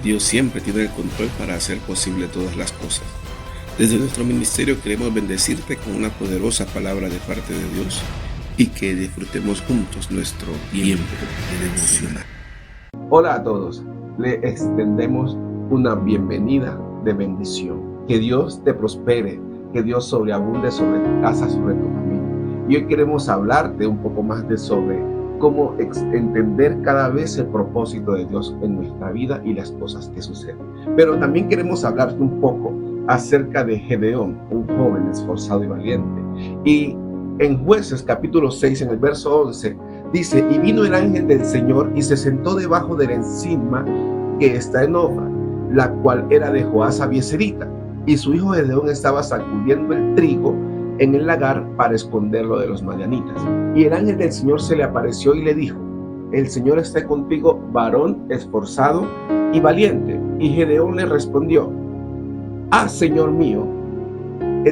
Dios siempre tiene el control para hacer posible todas las cosas. Desde nuestro ministerio queremos bendecirte con una poderosa palabra de parte de Dios y que disfrutemos juntos nuestro tiempo de devocional. Hola a todos, le extendemos una bienvenida de bendición. Que Dios te prospere, que Dios sobreabunde sobre tu casa, sobre tu familia. Y hoy queremos hablarte un poco más sobre cómo entender cada vez el propósito de Dios en nuestra vida y las cosas que suceden. Pero también queremos hablarte un poco acerca de Gedeón, un joven esforzado y valiente. Y en Jueces capítulo 6, en el verso 11, dice: y vino el ángel del Señor y se sentó debajo de la encina que está en Ofra, la cual era de Joás Abieserita, y su hijo Gedeón estaba sacudiendo el trigo en el lagar para esconderlo de los madianitas. Y el ángel del Señor se le apareció y le dijo: el Señor esté contigo, varón esforzado y valiente. Y Gedeón le respondió: Señor mío,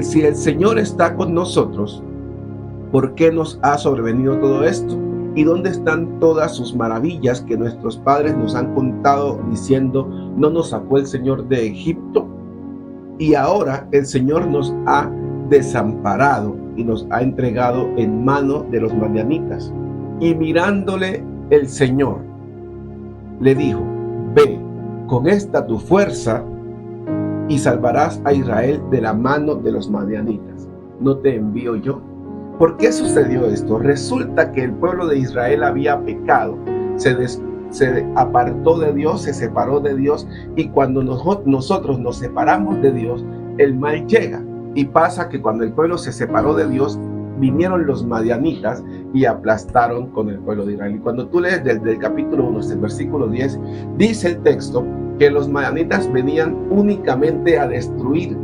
si el Señor está con nosotros, ¿por qué nos ha sobrevenido todo esto? ¿Y dónde están todas sus maravillas que nuestros padres nos han contado, diciendo: no nos sacó el Señor de Egipto? Y ahora el Señor nos ha desamparado y nos ha entregado en mano de los madianitas. Y mirándole el Señor, le dijo: ve con esta tu fuerza y salvarás a Israel de la mano de los madianitas. ¿No te envío yo? ¿Por qué sucedió esto? Resulta que el pueblo de Israel había pecado, se apartó de Dios, se separó de Dios, y cuando nosotros nos separamos de Dios, el mal llega. Y pasa que cuando el pueblo se separó de Dios, vinieron los madianitas y aplastaron con el pueblo de Israel. Y cuando tú lees desde el capítulo 1 hasta el versículo 10, dice el texto que los madianitas venían únicamente a destruir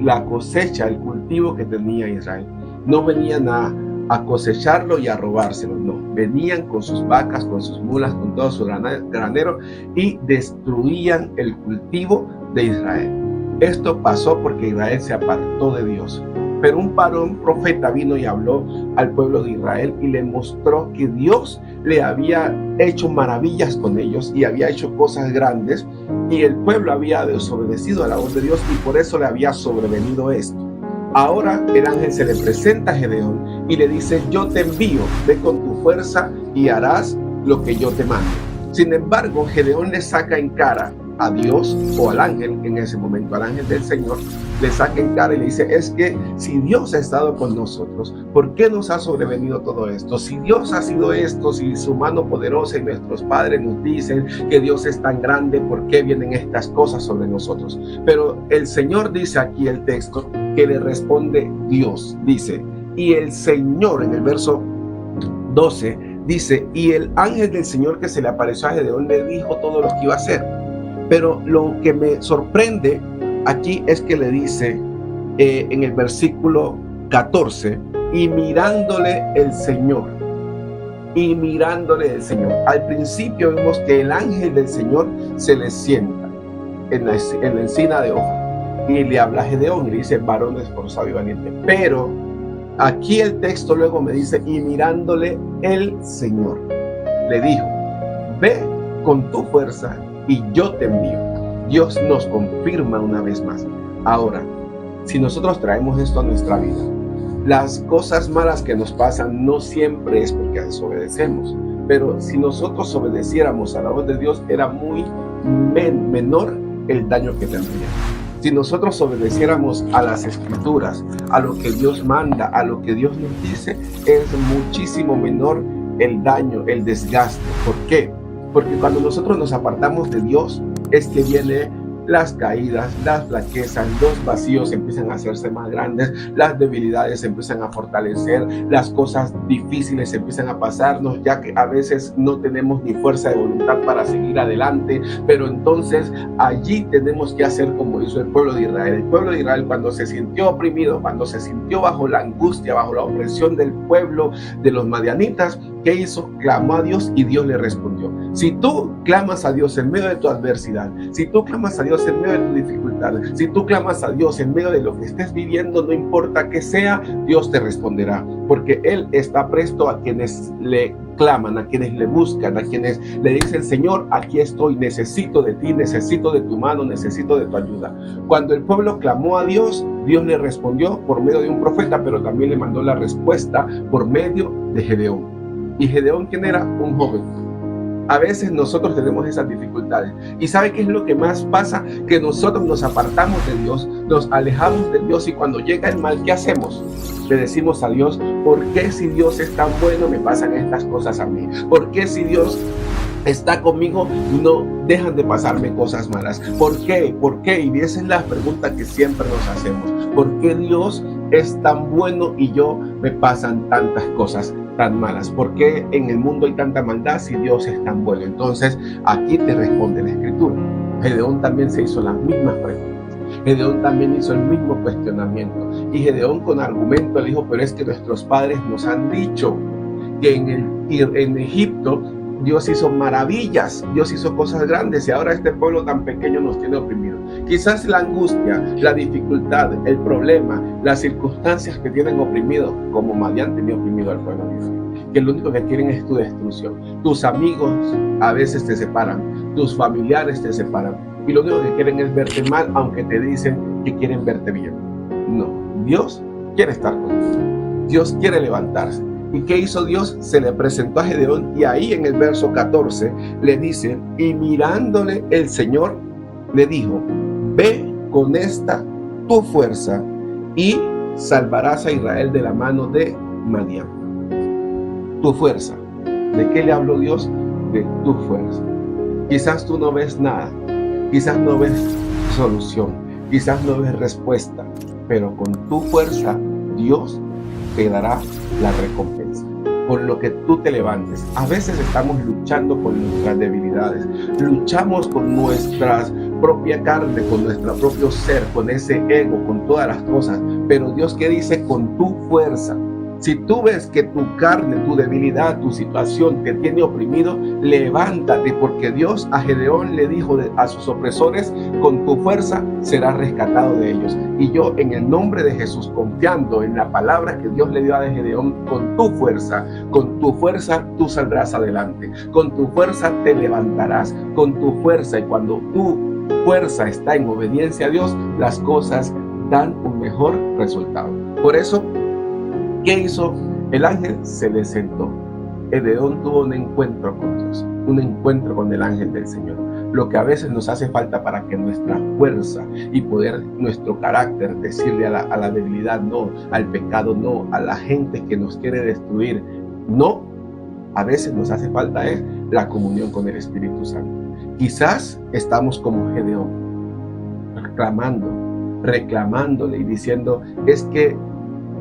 la cosecha, el cultivo que tenía Israel. No venían a cosecharlo y a robárselo, no. Venían con sus vacas, con sus mulas, con todo su granero, y destruían el cultivo de Israel. Esto pasó porque Israel se apartó de Dios. Pero un varón profeta vino y habló al pueblo de Israel y le mostró que Dios le había hecho maravillas con ellos y había hecho cosas grandes, y el pueblo había desobedecido a la voz de Dios, y por eso le había sobrevenido esto. Ahora el ángel se le presenta a Gedeón y le dice: yo te envío, ve con tu fuerza y harás lo que yo te mando. Sin embargo, Gedeón le saca en cara a Dios, o al ángel, en ese momento al ángel del Señor, le saca en cara y le dice: es que si Dios ha estado con nosotros, ¿por qué nos ha sobrevenido todo esto? Si Dios ha sido esto, si su mano poderosa y nuestros padres nos dicen que Dios es tan grande, ¿por qué vienen estas cosas sobre nosotros? Pero el Señor dice aquí el texto que le responde Dios, dice: y el Señor, en el verso 12, dice: y el ángel del Señor que se le apareció a Gedeón le dijo todo lo que iba a hacer. Pero lo que me sorprende aquí es que le dice en el versículo 14: y mirándole el Señor. Y mirándole el Señor. Al principio vemos que el ángel del Señor se le sienta en la encina de Ofra y le habla a Gedeón y le dice: varón esforzado y valiente. Pero aquí el texto luego me dice: y mirándole el Señor, le dijo: ve con tu fuerza y yo te envío. Dios nos confirma una vez más. Ahora, si nosotros traemos esto a nuestra vida, las cosas malas que nos pasan no siempre es porque desobedecemos, pero si nosotros obedeciéramos a la voz de Dios, era muy menor el daño que tendría. Si nosotros obedeciéramos a las escrituras, a lo que Dios manda, a lo que Dios nos dice, es muchísimo menor el daño, el desgaste. ¿Por qué? Porque cuando nosotros nos apartamos de Dios, es que vienen las caídas, las flaquezas, los vacíos empiezan a hacerse más grandes, las debilidades se empiezan a fortalecer, las cosas difíciles empiezan a pasarnos, ya que a veces no tenemos ni fuerza de voluntad para seguir adelante. Pero entonces allí tenemos que hacer como hizo el pueblo de Israel. El pueblo de Israel, cuando se sintió oprimido, cuando se sintió bajo la angustia, bajo la opresión del pueblo de los madianitas, ¿Qué hizo? Clamó a Dios y Dios le respondió. Si tú clamas a Dios en medio de tu adversidad, si tú clamas a Dios en medio de tu dificultad, si tú clamas a Dios en medio de lo que estés viviendo, no importa qué sea, Dios te responderá, porque Él está presto a quienes le claman, a quienes le buscan, a quienes le dicen: Señor, aquí estoy, necesito de ti, necesito de tu mano, necesito de tu ayuda. Cuando el pueblo clamó a Dios, Dios le respondió por medio de un profeta, pero también le mandó la respuesta por medio de Gedeón. ¿Y Gedeón quién era? Un joven. A veces nosotros tenemos esas dificultades. ¿Y sabe qué es lo que más pasa? Que nosotros nos apartamos de Dios, nos alejamos de Dios, y cuando llega el mal, ¿qué hacemos? Le decimos a Dios: ¿por qué si Dios es tan bueno me pasan estas cosas a mí? ¿Por qué si Dios está conmigo no dejan de pasarme cosas malas? ¿Por qué? ¿Por qué? Y esa es la pregunta que siempre nos hacemos. ¿Por qué Dios es tan bueno y yo me pasan tantas cosas tan malas? ¿Por qué en el mundo hay tanta maldad si Dios es tan bueno? Entonces aquí te responde la Escritura. Gedeón también se hizo las mismas preguntas. Gedeón también hizo el mismo cuestionamiento. Y Gedeón con argumento le dijo: pero es que nuestros padres nos han dicho que en Egipto Dios hizo maravillas, Dios hizo cosas grandes, y ahora este pueblo tan pequeño nos tiene oprimido. Quizás la angustia, la dificultad, el problema, las circunstancias que tienen oprimido, como Madián tenía oprimido al pueblo de Israel, que lo único que quieren es tu destrucción. Tus amigos a veces te separan, tus familiares te separan, y lo único que quieren es verte mal, aunque te dicen que quieren verte bien. No, Dios quiere estar contigo, Dios quiere levantarse. ¿Y qué hizo Dios? Se le presentó a Gedeón, y ahí en el verso 14 le dice: y mirándole el Señor le dijo: ve con esta tu fuerza y salvarás a Israel de la mano de Madián. Tu fuerza. ¿De qué le habló Dios? De tu fuerza. Quizás tú no ves nada, quizás no ves solución, quizás no ves respuesta, pero con tu fuerza Dios te dará la recompensa. Con lo que tú te levantes. A veces estamos luchando con nuestras debilidades, luchamos con nuestra propia carne, con nuestro propio ser, con ese ego, con todas las cosas, pero Dios, ¿qué dice? Con tu fuerza. Si tú ves que tu carne, tu debilidad, tu situación te tiene oprimido, levántate, porque Dios a Gedeón le dijo a sus opresores: con tu fuerza serás rescatado de ellos. Y yo, en el nombre de Jesús, confiando en la palabra que Dios le dio a Gedeón, con tu fuerza tú saldrás adelante, con tu fuerza te levantarás, con tu fuerza. Y cuando tu fuerza está en obediencia a Dios, las cosas dan un mejor resultado. Por eso, ¿qué hizo? El ángel se le sentó. Gedeón tuvo un encuentro con Dios, un encuentro con el ángel del Señor. Lo que a veces nos hace falta para que nuestra fuerza y poder, nuestro carácter, decirle a la debilidad no, al pecado no, a la gente que nos quiere destruir no, a veces nos hace falta es la comunión con el Espíritu Santo. Quizás estamos como Gedeón, reclamándole y diciendo: es que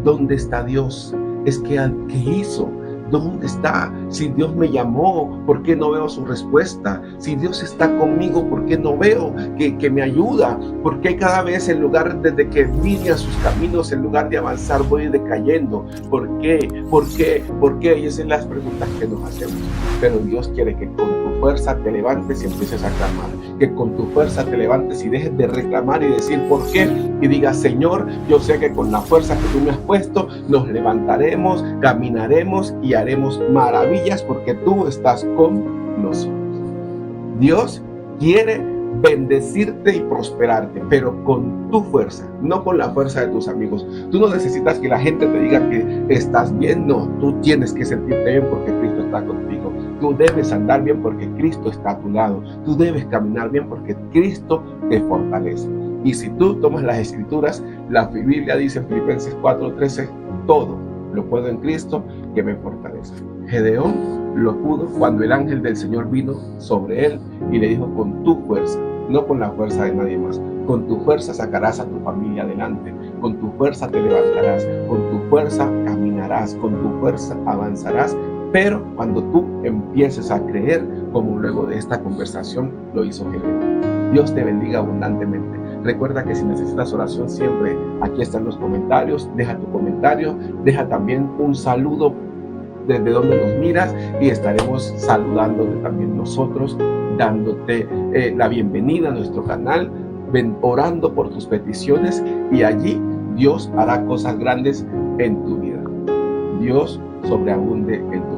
¿dónde está Dios? Es que ¿qué hizo? ¿Dónde está? Si Dios me llamó, ¿por qué no veo su respuesta? Si Dios está conmigo, ¿por qué no veo que me ayuda? ¿Por qué cada vez, en lugar desde que vine a sus caminos, en lugar de avanzar, voy decayendo? ¿Por qué? ¿Por qué? ¿Por qué? Y esas son las preguntas que nos hacemos. Pero Dios quiere que con tu fuerza te levantes y empieces a clamar. Que con tu fuerza te levantes y dejes de reclamar y decir ¿por qué? Y digas: Señor, yo sé que con la fuerza que tú me has puesto, nos levantaremos, caminaremos y haremos maravillas, porque tú estás con nosotros. Dios quiere bendecirte y prosperarte, pero con tu fuerza, no con la fuerza de tus amigos. Tú no necesitas que la gente te diga que estás bien, no, tú tienes que sentirte bien porque Cristo está contigo. Tú debes andar bien porque Cristo está a tu lado. Tú debes caminar bien porque Cristo te fortalece. Y si tú tomas las Escrituras, la Biblia dice en Filipenses 4:13, todo lo puedo en Cristo que me fortalece. Gedeón lo pudo cuando el ángel del Señor vino sobre él y le dijo: con tu fuerza, no con la fuerza de nadie más, con tu fuerza sacarás a tu familia adelante, con tu fuerza te levantarás, con tu fuerza caminarás, con tu fuerza avanzarás. Pero cuando tú empieces a creer, como luego de esta conversación lo hizo Gedeón. Dios te bendiga abundantemente. Recuerda que si necesitas oración, siempre aquí están los comentarios. Deja tu comentario, deja también un saludo desde donde nos miras y estaremos saludándote también nosotros, dándote la bienvenida a nuestro canal, orando por tus peticiones, y allí Dios hará cosas grandes en tu vida. Dios sobreabunde en tu